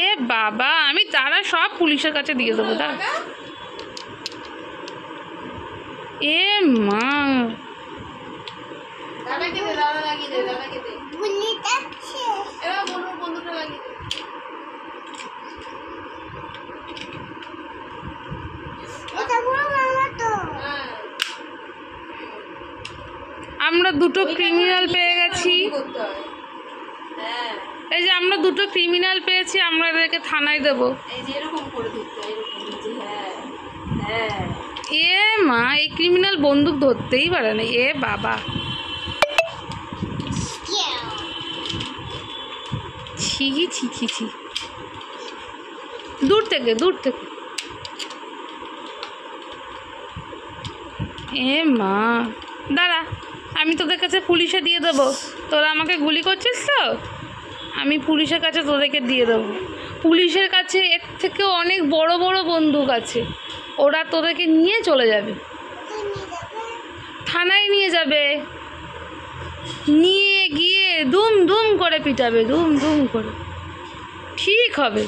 এ বাবা, আমি তারা সব পুলিশের কাছে দিয়ে দেবো। দা এ মা, আমরা দুটো ক্রিমিনাল পেয়ে গেছি। এই যে আমরা দুটো ক্রিমিনাল পেয়েছি, আমরা এদেরকে থানায় দেবো। এ মা, এই ক্রিমিনাল বন্দুক ধরতেই পারে না। এ বাবা, ছি ছি ছি ছি, দূর থেকে দূর থেকে। এ মা, দাঁড়া, আমি তোদের কাছে পুলিশে দিয়ে দেবো। তোরা আমাকে গুলি করছিস তো, আমি পুলিশের কাছে তোদেরকে দিয়ে দেবো। পুলিশের কাছে এর থেকেও অনেক বড় বড় বন্দুক আছে, ওরা তোদেরকে নিয়ে চলে যাবে, থানায় নিয়ে যাবে, নিয়ে গিয়ে দুম দুম করে পিটাবে, দুম দুম করে। ঠিক হবে।